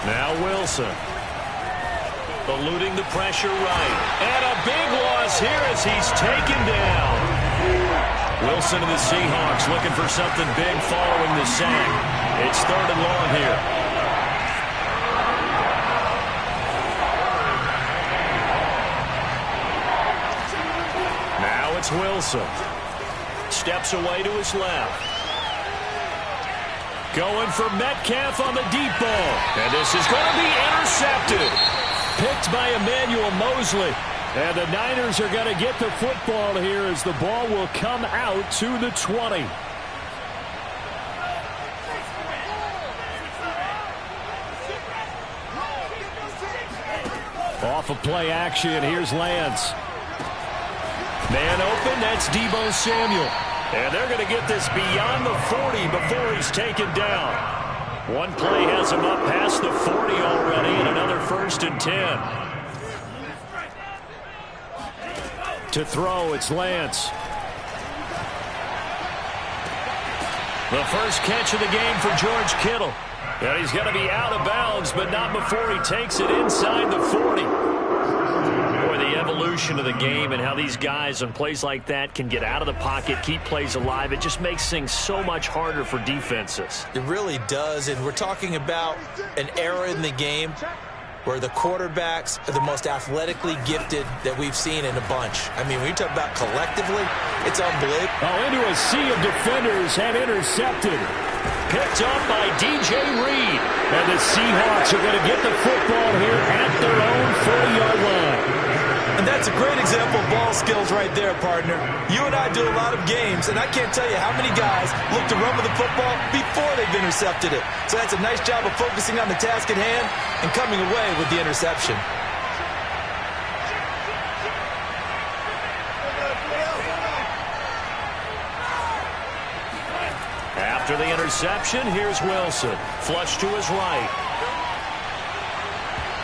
Now Wilson. Eluding the pressure right. And a big loss here as he's taken down. Wilson and the Seahawks looking for something big following the sack. It's 3rd and long here. Now it's Wilson. Steps away to his left. Going for Metcalf on the deep ball. And this is going to be intercepted. Picked by Emmanuel Mosley. And the Niners are going to get the football here as the ball will come out to the 20. Off of play action, here's Lance. Man open, that's Deebo Samuel. And they're going to get this beyond the 40 before he's taken down. One play has him up past the 40 already, and another 1st and 10. To throw, it's Lance. The first catch of the game for George Kittle. And he's going to be out of bounds, but not before he takes it inside the 40. Boy, the evolution of the game and how these guys on plays like that can get out of the pocket, keep plays alive, it just makes things so much harder for defenses. It really does, and we're talking about an era in the game where the quarterbacks are the most athletically gifted that we've seen in a bunch. I mean, when you talk about collectively, it's unbelievable. Oh, into a sea of defenders and intercepted. Picked up by DJ Reed. And the Seahawks are going to get the football here at their own 40-yard line. And that's a great example of ball skills right there, partner. You and I do a lot of games, and I can't tell you how many guys look to run with the football before they've intercepted it. So that's a nice job of focusing on the task at hand and coming away with the interception. After the interception, here's Wilson. Flush to his right.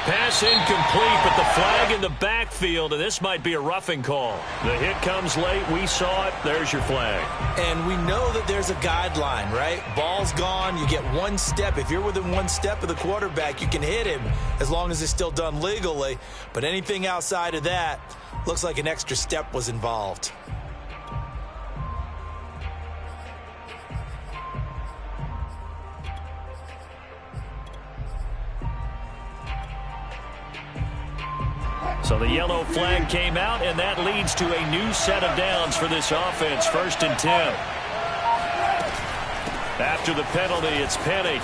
Pass incomplete, but the flag in the backfield, and this might be a roughing call. The hit comes late. We saw it. There's your flag. And we know that there's a guideline, right? Ball's gone. You get 1 step. If you're within 1 step of the quarterback, you can hit him as long as it's still done legally. But anything outside of that looks like an extra step was involved. So the yellow flag came out, and that leads to a new set of downs for this offense. 1st and 10. After the penalty, it's Penny.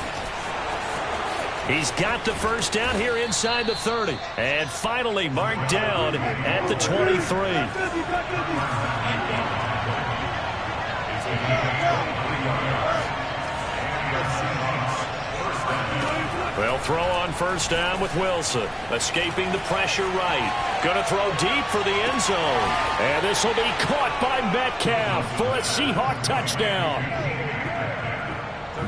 He's got the first down here inside the 30. And finally marked down at the 23. They'll throw on first down with Wilson. Escaping the pressure right. Going to throw deep for the end zone. And this will be caught by Metcalf for a Seahawk touchdown.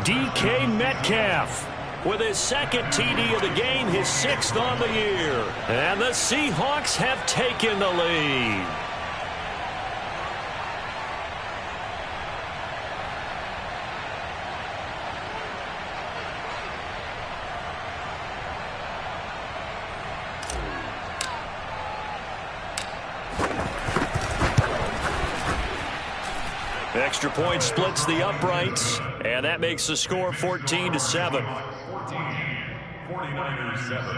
DK Metcalf with his 2nd TD of the game, his 6th on the year. And the Seahawks have taken the lead. Extra point splits the uprights, and that makes the score 14-7. 49ers 7.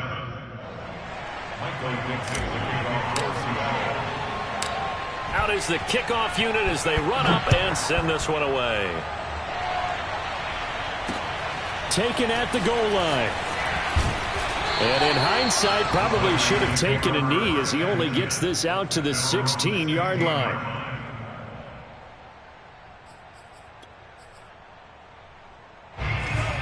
Out is the kickoff unit as they run up and send this one away. Taken at the goal line. And in hindsight, probably should have taken a knee as he only gets this out to the 16-yard line.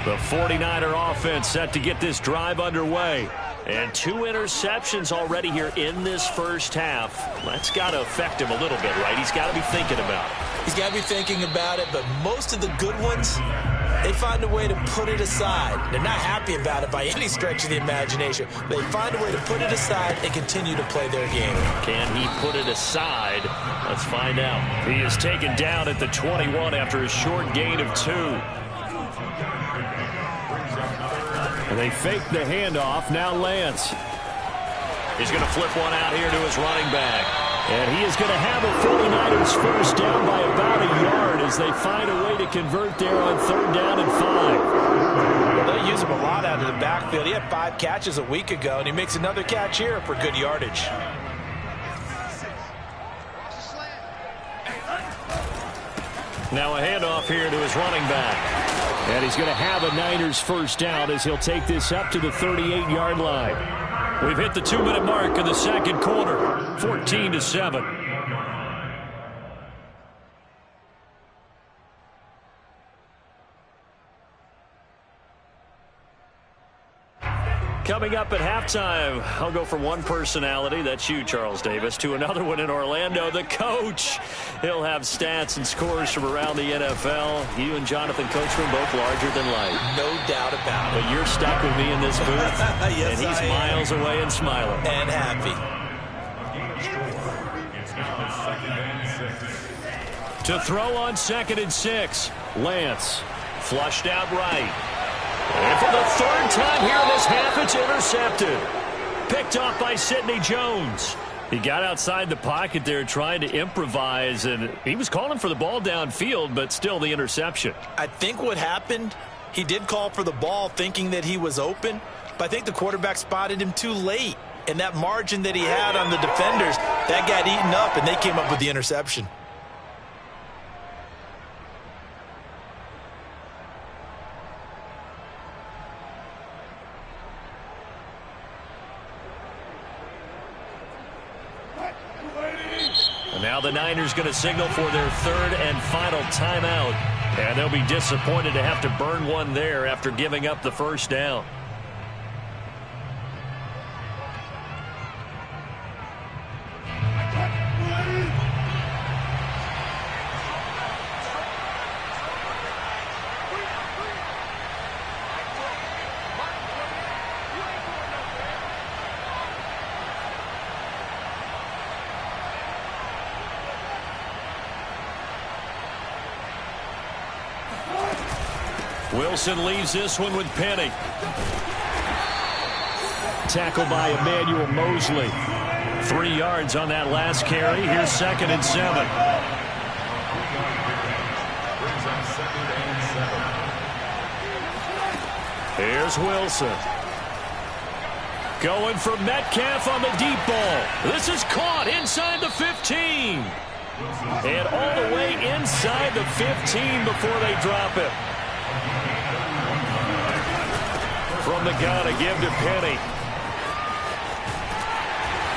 The 49er offense set to get this drive underway. And 2 interceptions already here in this first half. That's got to affect him a little bit, right? He's got to be thinking about it. He's got to be thinking about it, but most of the good ones, they find a way to put it aside. They're not happy about it by any stretch of the imagination. They find a way to put it aside and continue to play their game. Can he put it aside? Let's find out. He is taken down at the 21 after a short gain of 2. And they fake the handoff. Now Lance. He's going to flip one out here to his running back. And he is going to have a 49ers first down by about a yard as they find a way to convert there on 3rd down and 5. Well, they use him a lot out of the backfield. He had 5 catches a week ago, and he makes another catch here for good yardage. Now a handoff here to his running back. And he's going to have a Niners first down as he'll take this up to the 38-yard line. We've hit the 2-minute mark in the second quarter, 14-7. Coming up at halftime, I'll go from one personality, that's you, Charles Davis, to another one in Orlando, the coach. He'll have stats and scores from around the NFL. You and Jonathan Coachman both larger than life. No doubt about it. But you're stuck with me in this booth, yes, and he's miles away and smiling. And happy. To throw on 2nd and 6, Lance flushed out right. And for the 3rd time here in this half, it's intercepted. Picked off by Sidney Jones. He got outside the pocket there trying to improvise, and he was calling for the ball downfield, but still the interception. I think what happened, he did call for the ball thinking that he was open, but I think the quarterback spotted him too late. And that margin that he had on the defenders, that got eaten up, and they came up with the interception. Now the Niners going to signal for their 3rd and final timeout. And they'll be disappointed to have to burn one there after giving up the first down. Wilson leaves this one with Penny. Tackled by Emmanuel Mosley. 3 yards on that last carry. Here's 2nd and 7. Here's Wilson. Going for Metcalf on the deep ball. This is caught inside the 15. And all the way inside the 15 before they drop it. From the gun to give to Penny.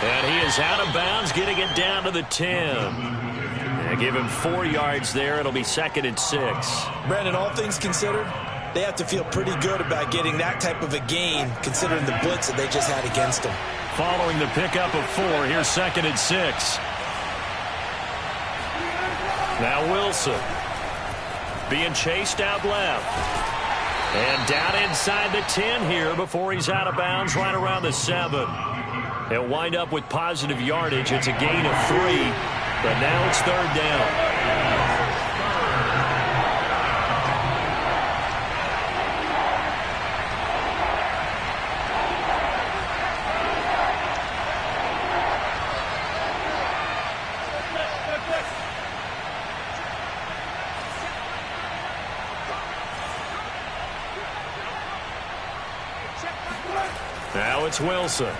And he is out of bounds, getting it down to the 10. And give him 4 yards there. It'll be 2nd and 6. Brandon, all things considered, they have to feel pretty good about getting that type of a gain, considering the blitz that they just had against them. Following the pickup of 4, here's 2nd and 6. Now Wilson being chased out left. And down inside the 10 here before he's out of bounds right around the 7. He'll wind up with positive yardage. It's a gain of 3, but now it's 3rd down. Now it's Wilson.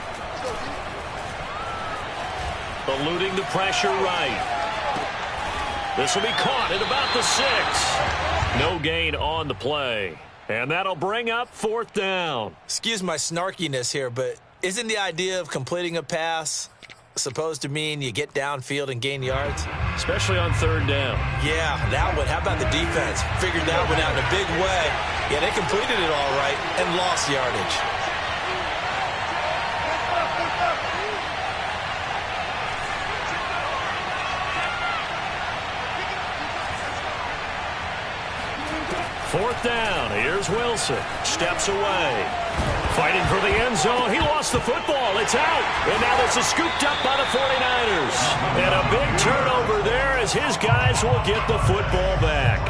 Eluding the pressure right. This will be caught at about the 6. No gain on the play. And that'll bring up 4th down. Excuse my snarkiness here, but isn't the idea of completing a pass supposed to mean you get downfield and gain yards? Especially on 3rd down. Yeah, that one. How about the defense? Figured that one out in a big way. Yeah, they completed it all right and lost yardage. Fourth down. Here's Wilson. Steps away. Fighting for the end zone. He lost the football. It's out. And now this is scooped up by the 49ers. And a big turnover there as his guys will get the football back.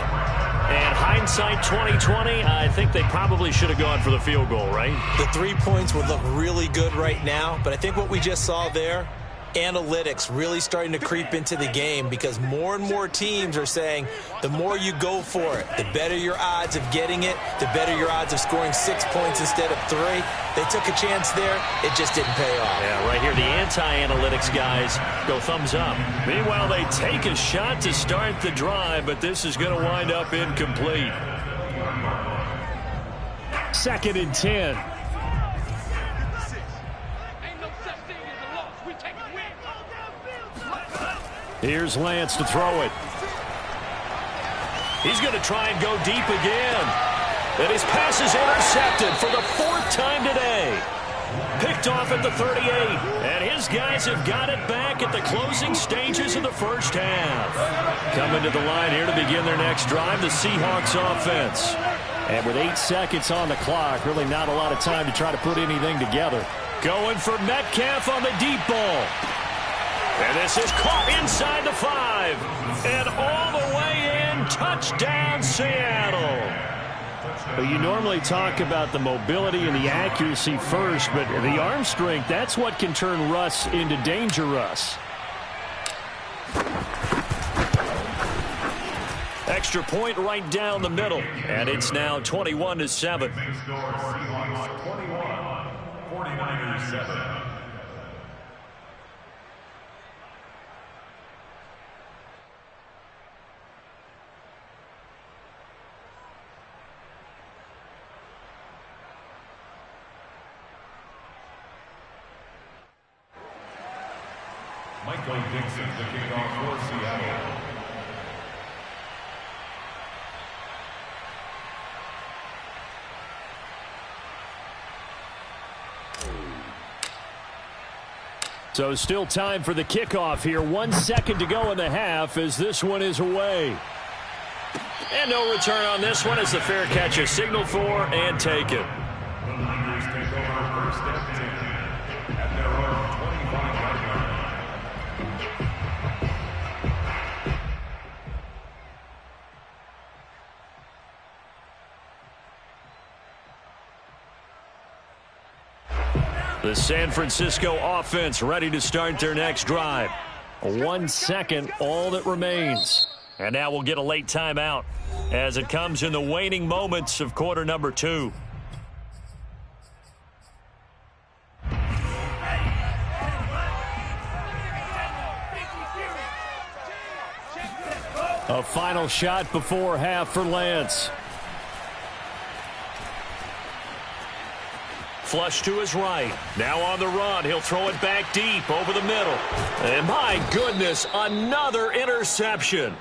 And hindsight 2020, I think they probably should have gone for the field goal, right? The 3 points would look really good right now, but I think what we just saw there, analytics really starting to creep into the game because more and more teams are saying the more you go for it, the better your odds of getting it, the better your odds of scoring 6 points instead of 3. They took a chance there. It just didn't pay off. Yeah, right here, the anti-analytics guys go thumbs up. Meanwhile, they take a shot to start the drive, but this is going to wind up incomplete. 2nd and 10. Here's Lance to throw it. He's going to try and go deep again. And his pass is intercepted for the 4th time today. Picked off at the 38. And his guys have got it back at the closing stages of the first half. Coming to the line here to begin their next drive, the Seahawks offense. And with 8 seconds on the clock, really not a lot of time to try to put anything together. Going for Metcalf on the deep ball. And this is caught inside the 5. And all the way in, touchdown Seattle. Well, you normally talk about the mobility and the accuracy first, but the arm strength, that's what can turn Russ into danger Russ. Extra point right down the middle. And it's now 21-7. 49ers 7. Michael Dixon, the kickoff for Seattle. So still time for the kickoff here. 1 second to go in the half as this one is away. And no return on this one as the fair catch is signaled for and taken. The Niners take over first and 10 at their own 25-yard line. The San Francisco offense ready to start their next drive. 1 second, all that remains. And now we'll get a late timeout as it comes in the waning moments of quarter number 2. A final shot before half for Lance. Flush to his right. Now on the run. He'll throw it back deep over the middle. And my goodness, another interception.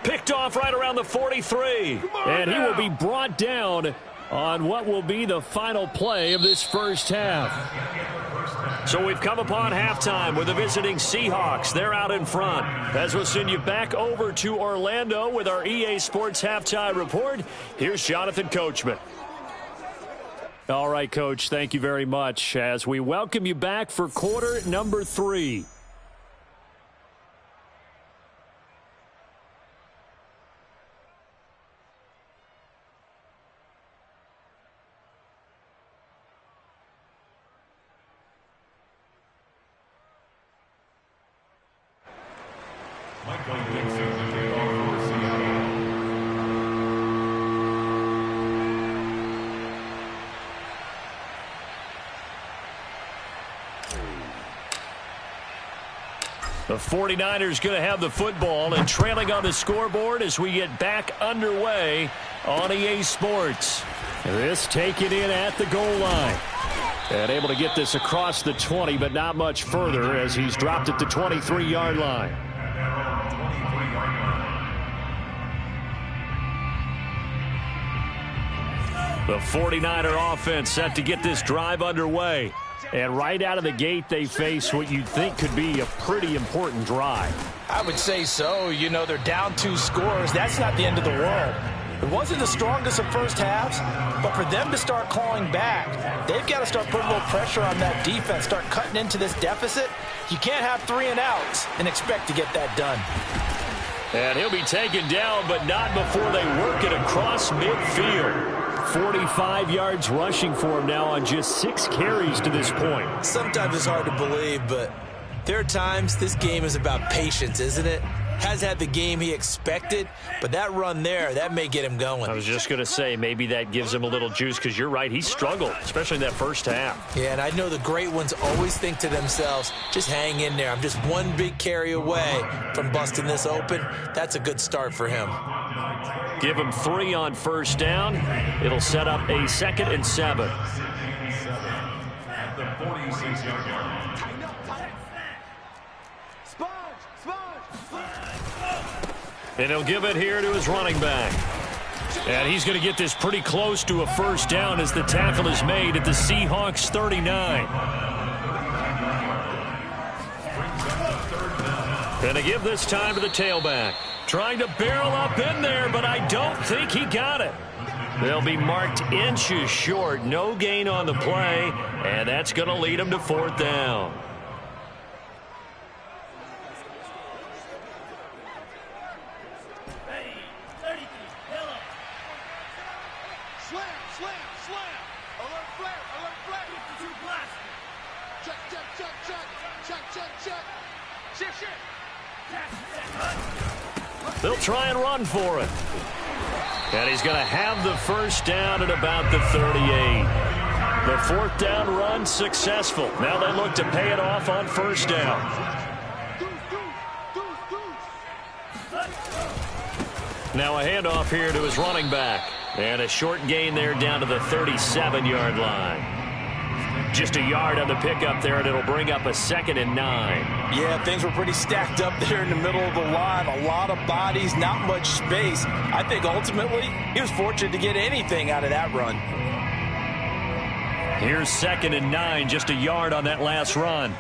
Picked off right around the 43. And he will be brought down on what will be the final play of this first half. So we've come upon halftime with the visiting Seahawks. They're out in front. As we'll send you back over to Orlando with our EA Sports Halftime Report, here's Jonathan Coachman. All right, Coach, thank you very much as we welcome you back for quarter number 3. Michael Dixon, the kickoff for Seattle. The 49ers going to have the football and trailing on the scoreboard as we get back underway on EA Sports. This taken in at the goal line. And able to get this across the 20, but not much further as he's dropped at the 23-yard line. The 49er offense set to get this drive underway. And right out of the gate, they face what you'd think could be a pretty important drive. I would say so. You know, they're down 2 scores. That's not the end of the world. It wasn't the strongest of first halves, but for them to start clawing back, they've got to start putting a little pressure on that defense, start cutting into this deficit. You can't have 3 and outs and expect to get that done. And he'll be taken down, but not before they work it across midfield. 45 yards rushing for him now on just 6 carries to this point. Sometimes it's hard to believe, but there are times this game is about patience, isn't it? Has had the game he expected, but that run there, that may get him going. I was just going to say, maybe that gives him a little juice, because you're right, he struggled, especially in that first half. Yeah, and I know the great ones always think to themselves, just hang in there. I'm just one big carry away from busting this open. That's a good start for him. Give him 3 on first down. It'll set up a 2nd and 7. At the 46-yard line. And he'll give it here to his running back. And he's going to get this pretty close to a first down as the tackle is made at the Seahawks 39. And to give this time to the tailback. Trying to barrel up in there, but I don't think he got it. They'll be marked inches short. No gain on the play, and that's going to lead him to 4th down. They'll try and run for it. And he's going to have the first down at about the 38. The 4th down run successful. Now they look to pay it off on first down. Now a handoff here to his running back. And a short gain there down to the 37-yard line. Just a yard on the pickup there, and it'll bring up a 2nd and 9. Yeah, things were pretty stacked up there in the middle of the line. A lot of bodies, not much space. I think ultimately he was fortunate to get anything out of that run. Here's 2nd and 9, just a yard on that last run.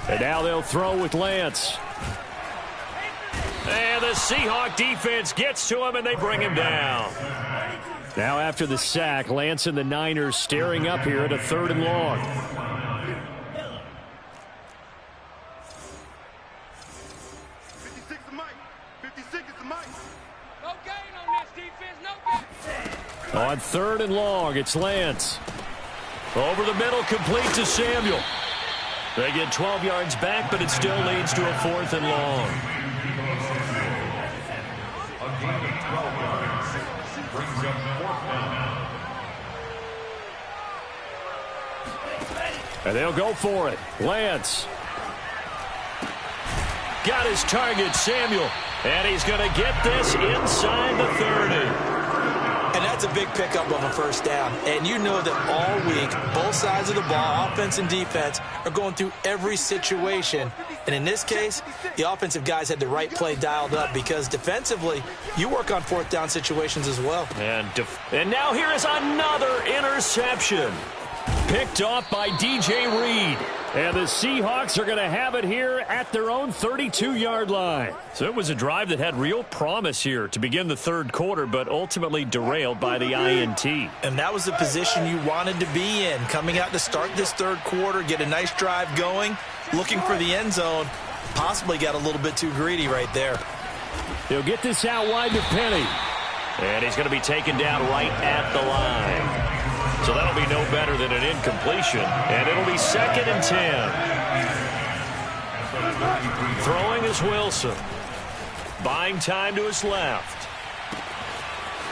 And now they'll throw with Lance. And the Seahawk defense gets to him, and they bring him down. Now after the sack, Lance and the Niners staring up here at a 3rd and long. On 3rd and long, it's Lance. Over the middle, complete to Samuel. They get 12 yards back, but it still leads to a 4th and long. A gain of 12 yards brings up 4th down. And they'll go for it. Lance. Got his target, Samuel. And he's going to get this inside the 30. And that's a big pickup of a first down. And you know that all week, both sides of the ball, offense and defense, are going through every situation. And in this case, the offensive guys had the right play dialed up because defensively, you work on 4th down situations as well. And now here is another interception. Picked off by D.J. Reed. And the Seahawks are going to have it here at their own 32-yard line. So it was a drive that had real promise here to begin the 3rd quarter, but ultimately derailed by the INT. And that was the position you wanted to be in. Coming out to start this 3rd quarter, get a nice drive going, looking for the end zone. Possibly got a little bit too greedy right there. He'll get this out wide to Penny. And he's going to be taken down right at the line. So that'll be no better than an incompletion. And it'll be 2nd and 10. Throwing is Wilson. Buying time to his left.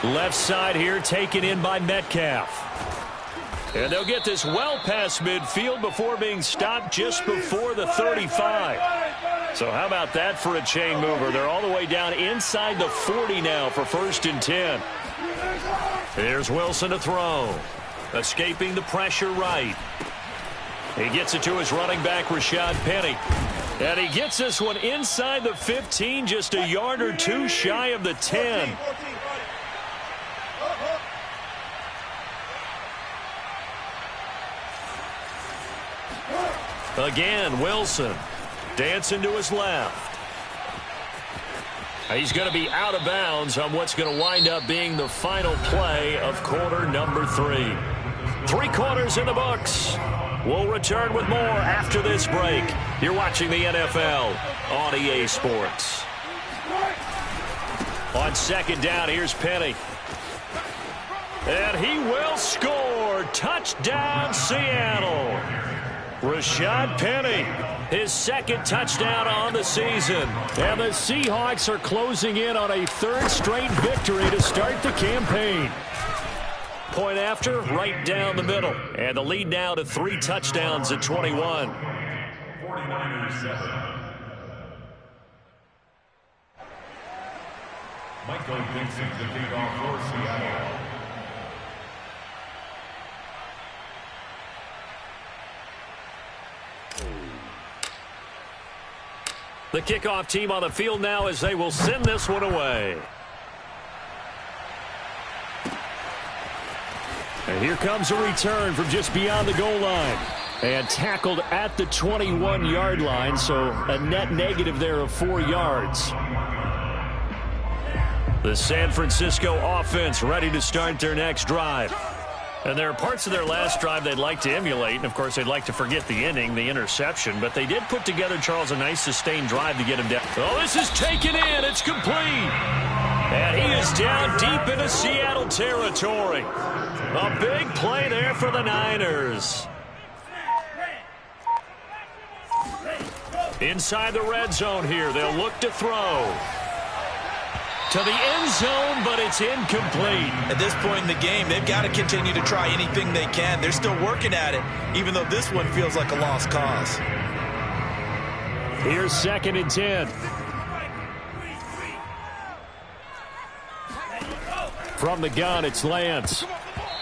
Left side here taken in by Metcalf. And they'll get this well past midfield before being stopped just before the 35. So how about that for a chain mover? They're all the way down inside the 40 now for 1st and 10. Here's Wilson to throw. Escaping the pressure right. He gets it to his running back, Rashad Penny. And he gets this one inside the 15, just a yard or two shy of the 10. Again, Wilson dancing to his left. He's going to be out of bounds on what's going to wind up being the final play of quarter number 3. 3 quarters in the books. We'll return with more after this break. You're watching the NFL on EA Sports. On second down, here's Penny. And he will score. Touchdown, Seattle. Rashad Penny, his second touchdown on the season. And the Seahawks are closing in on a third straight victory to start the campaign. Point after, right down the middle. And the lead now to 3 touchdowns at 21. 49ers 7. Michael Dixon to kick off for Seattle. The kickoff team on the field now as they will send this one away. And here comes a return from just beyond the goal line. And tackled at the 21-yard line, so a net negative there of 4 yards. The San Francisco offense ready to start their next drive. And there are parts of their last drive they'd like to emulate. And, of course, they'd like to forget the inning, the interception. But they did put together, Charles, a nice sustained drive to get him down. Oh, this is taken in. It's complete. And he is down deep into Seattle territory. A big play there for the Niners. Inside the red zone here. They'll look to throw. To the end zone, but it's incomplete. At this point in the game, they've got to continue to try anything they can. They're still working at it, even though this one feels like a lost cause. Here's 2nd and 10. From the gun, it's Lance.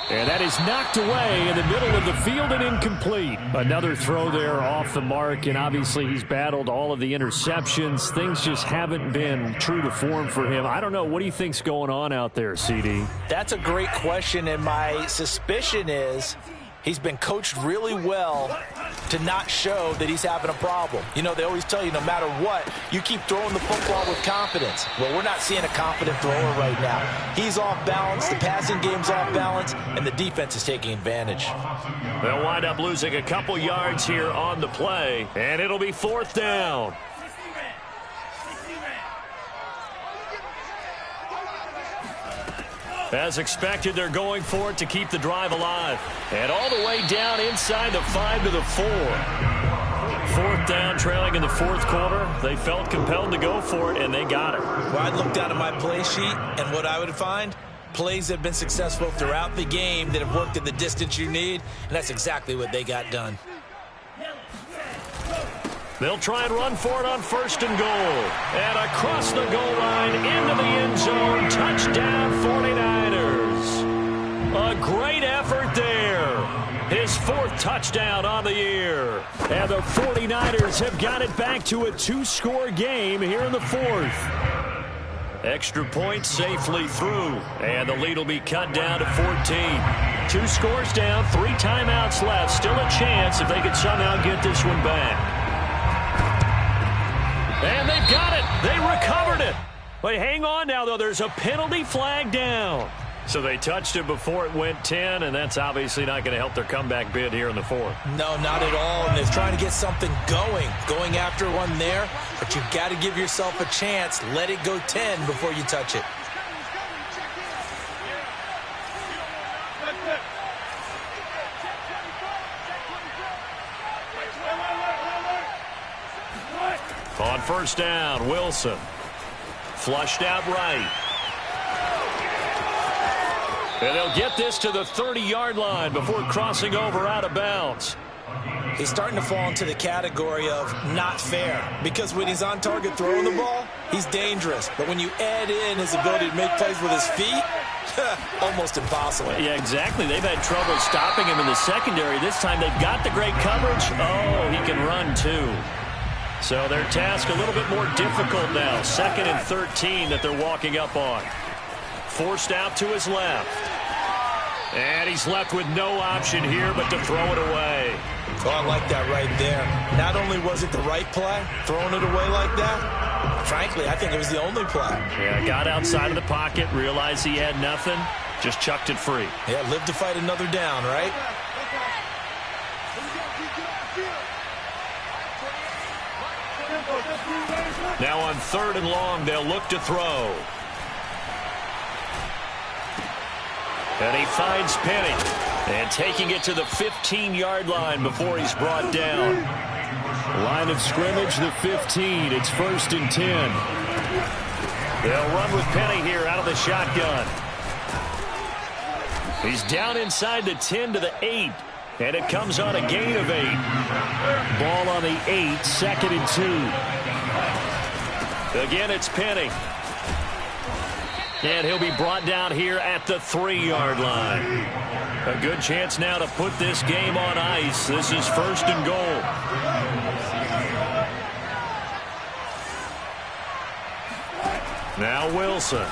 And that is knocked away in the middle of the field and incomplete. Another throw there off the mark, and obviously he's battled all of the interceptions. Things just haven't been true to form for him. I don't know. What do you think's going on out there, CD? That's a great question, and my suspicion is he's been coached really well to not show that he's having a problem. You know, they always tell you no matter what, you keep throwing the football with confidence. Well, we're not seeing a confident thrower right now. He's off balance, the passing game's off balance, and the defense is taking advantage. They'll wind up losing a couple yards here on the play, and it'll be 4th down. As expected, they're going for it to keep the drive alive. And all the way down inside the 5 to the 4. 4th down, trailing in the 4th quarter. They felt compelled to go for it, and they got it. Well, I'd look down at my play sheet, and what I would find, plays that have been successful throughout the game that have worked at the distance you need, and that's exactly what they got done. They'll try and run for it on 1st and goal. And across the goal line into the end zone. Touchdown 49ers. A great effort there. His 4th touchdown on the year. And the 49ers have got it back to a 2-score game here in the 4th. Extra point safely through. And the lead will be cut down to 14. 2 scores down, 3 timeouts left. Still a chance if they could somehow get this one back. And they've got it. They recovered it. But hang on now, though. There's a penalty flag down. So they touched it before it went 10, and that's obviously not going to help their comeback bid here in the 4th. No, not at all. And they're trying to get something going after one there. But you've got to give yourself a chance. Let it go 10 before you touch it. On 1st down, Wilson. Flushed out right. And they'll get this to the 30-yard line before crossing over out of bounds. He's starting to fall into the category of not fair, because when he's on target throwing the ball, he's dangerous. But when you add in his ability to make plays with his feet, almost impossible. Yeah, exactly. They've had trouble stopping him in the secondary. This time they've got the great coverage. Oh, he can run too. So their task a little bit more difficult now. 2nd and 13 that they're walking up on. Forced out to his left. And he's left with no option here but to throw it away. Oh, I like that right there. Not only was it the right play, throwing it away like that, frankly, I think it was the only play. Yeah, got outside of the pocket, realized he had nothing, just chucked it free. Yeah, live to fight another down, right? Now on 3rd and long, they'll look to throw. And he finds Penny. And taking it to the 15-yard line before he's brought down. Line of scrimmage, the 15. It's 1st and 10. They'll run with Penny here out of the shotgun. He's down inside the 10 to the 8. And it comes on a gain of 8. Ball on the 8, 2nd and 2. Again, it's Penny. And he'll be brought down here at the 3-yard line. A good chance now to put this game on ice. This is 1st and goal. Now Wilson.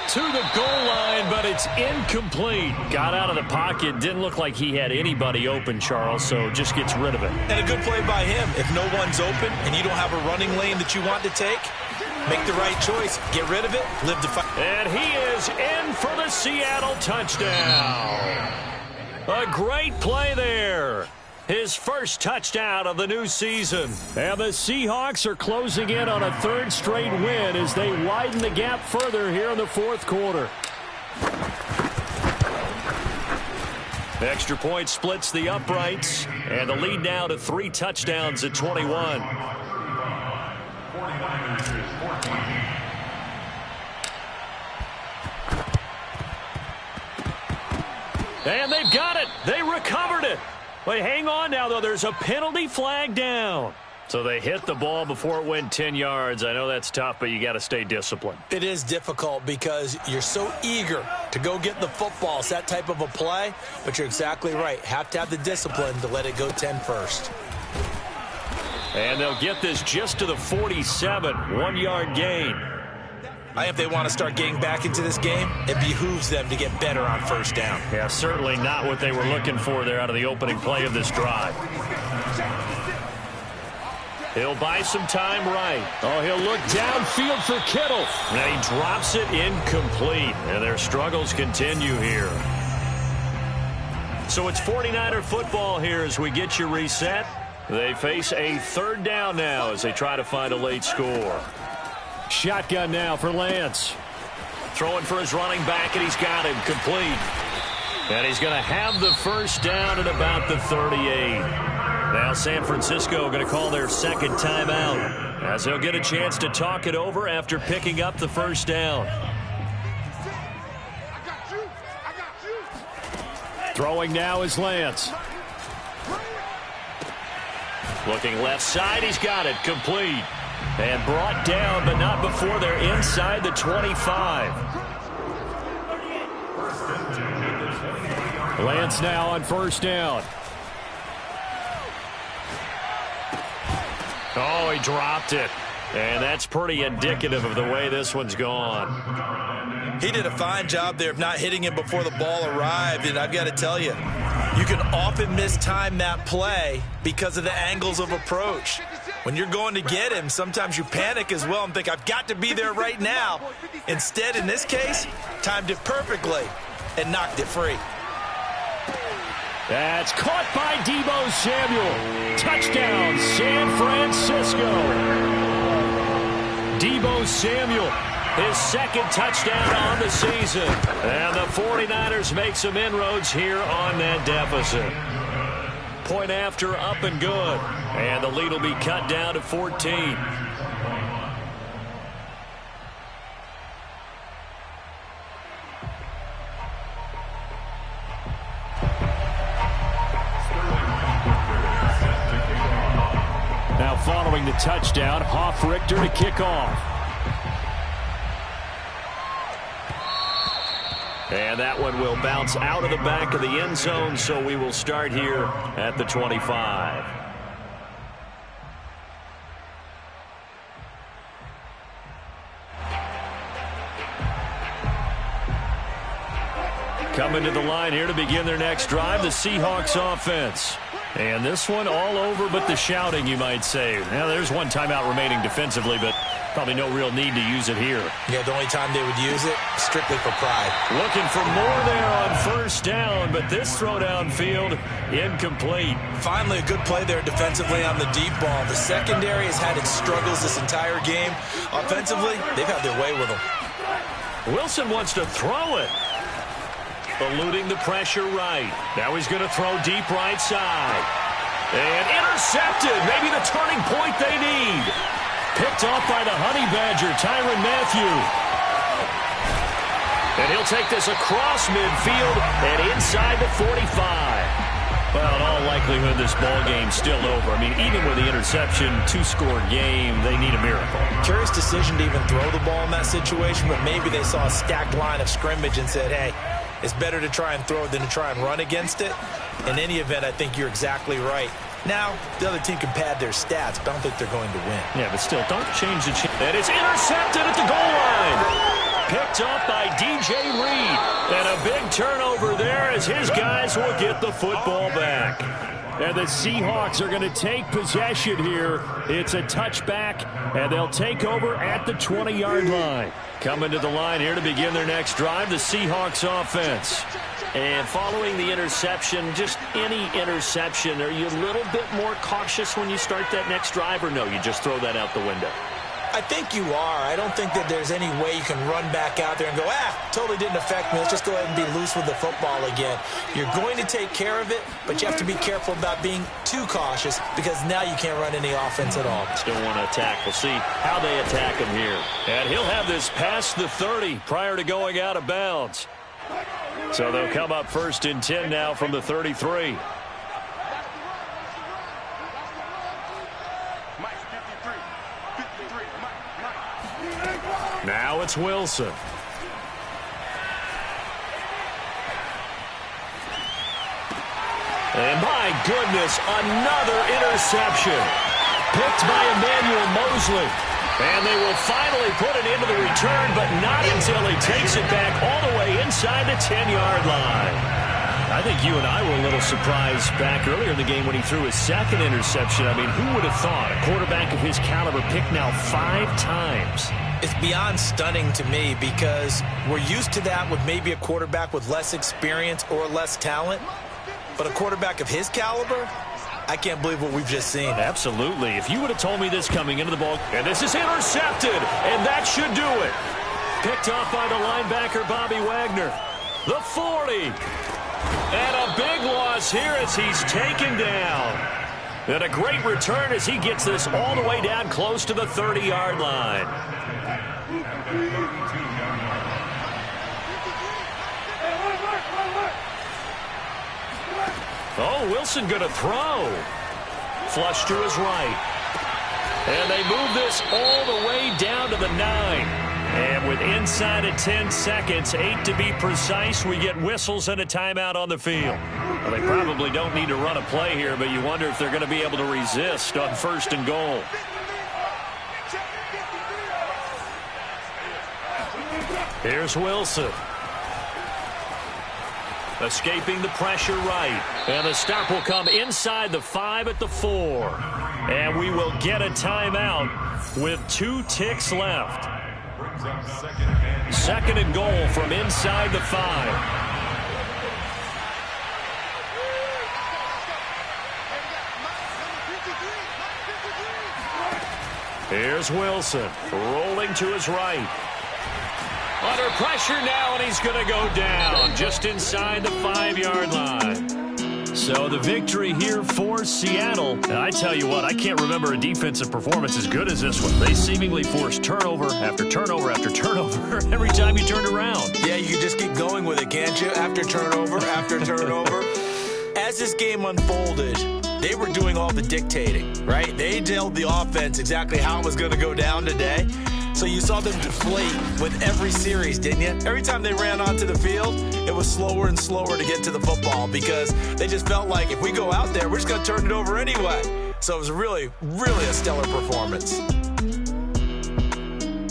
To the goal line, but it's incomplete. Got out of the pocket. Didn't look like he had anybody open, Charles, so just gets rid of it. And a good play by him. If no one's open and you don't have a running lane that you want to take, make the right choice. Get rid of it. Live to fight. And he is in for the Seattle touchdown. A great play there. His first touchdown of the new season. And the Seahawks are closing in on a 3rd straight win as they widen the gap further here in the 4th quarter. Extra point splits the uprights. And the lead now to 3 touchdowns at 21. And they've got it. They recovered it. Wait, hang on now, though. There's a penalty flag down. So they hit the ball before it went 10 yards. I know that's tough, but you got to stay disciplined. It is difficult because you're so eager to go get the football. It's that type of a play, but you're exactly right. Have to have the discipline to let it go 10 first. And they'll get this just to the 47, 1-yard gain. I think if they want to start getting back into this game, it behooves them to get better on 1st down. Yeah, certainly not what they were looking for there out of the opening play of this drive. He'll buy some time right. Oh, he'll look downfield for Kittle. And he drops it incomplete. And their struggles continue here. So it's 49er football here as we get you reset. They face a 3rd down now as they try to find a late score. Shotgun now for Lance. Throwing for his running back, and he's got him complete. And he's going to have the 1st down at about the 38. Now San Francisco going to call their 2nd timeout as they'll get a chance to talk it over after picking up the 1st down. Throwing now is Lance. Looking left side, he's got it complete. And brought down, but not before they're inside the 25. Lance now on 1st down. Oh, he dropped it. And that's pretty indicative of the way this one's gone. He did a fine job there of not hitting him before the ball arrived, and I've got to tell you, you can often mistime that play because of the angles of approach. When you're going to get him, sometimes you panic as well and think, I've got to be there right now. Instead, in this case, timed it perfectly and knocked it free. That's caught by Deebo Samuel. Touchdown, San Francisco. Deebo Samuel, his 2nd touchdown on the season. And the 49ers make some inroads here on that deficit. Point after, up and good. And the lead will be cut down to 14. Now following the touchdown, Hoff-Richter to kick off. And that one will bounce out of the back of the end zone, so we will start here at the 25. Coming to the line here to begin their next drive, the Seahawks offense. And this one all over but the shouting, you might say. Now, there's one timeout remaining defensively, but probably no real need to use it here. Yeah, the only time they would use it, strictly for pride. Looking for more there on first down, but this throw downfield, incomplete. Finally, a good play there defensively on the deep ball. The secondary has had its struggles this entire game. Offensively, they've had their way with them. Wilson wants to throw it. Eluding the pressure right. Now he's going to throw deep right side. And intercepted. Maybe the turning point they need. Picked off by the Honey Badger, Tyrann Mathieu. And he'll take this across midfield and inside the 45. Well, in all likelihood, this ball game's still over. I mean, even with the interception, two-score game, they need a miracle. Curious decision to even throw the ball in that situation, but maybe they saw a stacked line of scrimmage and said, hey, it's better to try and throw than to try and run against it. In any event, I think you're exactly right. Now, the other team can pad their stats, but I don't think they're going to win. Yeah, but still, don't change the chance. And it's intercepted at the goal line. Picked up by DJ Reed. And a big turnover there as his guys will get the football back. And the Seahawks are going to take possession here. It's a touchback, and they'll take over at the 20-yard line. Coming to the line here to begin their next drive, the Seahawks offense. And following the interception, just any interception, are you a little bit more cautious when you start that next drive, or no, you just throw that out the window? I think you are. I don't think that there's any way you can run back out there and go, totally didn't affect me. Let's just go ahead and be loose with the football again. You're going to take care of it, but you have to be careful about being too cautious because now you can't run any offense at all. Still want to attack. We'll see how they attack him here. And he'll have this past the 30 prior to going out of bounds. So they'll come up first and 10 now from the 33. Now it's Wilson. And my goodness, another interception. Picked by Emmanuel Mosley. And they will finally put it into the return, but not until he takes it back all the way inside the 10-yard line. I think you and I were a little surprised back earlier in the game when he threw his second interception. I mean, who would have thought a quarterback of his caliber picked now 5 times? It's beyond stunning to me because we're used to that with maybe a quarterback with less experience or less talent. But a quarterback of his caliber, I can't believe what we've just seen. Absolutely. If you would have told me this coming into the ball, and this is intercepted, and that should do it. Picked off by the linebacker, Bobby Wagner. The 40. And a big loss here as he's taken down. And a great return as he gets this all the way down close to the 30-yard line. Oh, Wilson going to throw. Flush to his right. And they move this all the way down to the 9. And with inside of 10 seconds, 8 to be precise, we get whistles and a timeout on the field. Well, they probably don't need to run a play here, but you wonder if they're going to be able to resist on first and goal. Here's Wilson. Escaping the pressure right. And the stop will come inside the 5 at the 4. And we will get a timeout with 2 ticks left. Second and goal from inside the 5. Here's Wilson, rolling to his right. Under pressure now, and he's going to go down just inside the 5-yard line. So the victory here for Seattle. And I tell you what, I can't remember a defensive performance as good as this one. They seemingly forced turnover after turnover after turnover every time you turned around. Yeah, you can just keep going with it, can't you? After turnover, after turnover. As this game unfolded, they were doing all the dictating, right? They told the offense exactly how it was going to go down today. So you saw them deflate with every series, didn't you? Every time they ran onto the field, it was slower and slower to get to the football because they just felt like if we go out there, we're just going to turn it over anyway. So it was really, really a stellar performance.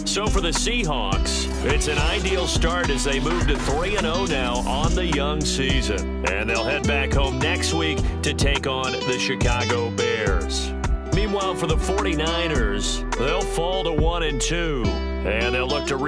So for the Seahawks, It's an ideal start as they move to 3-0 now on the young season. And they'll head back home next week to take on the Chicago Bears. Meanwhile, for the 49ers, they'll fall to 1-2, and they'll look to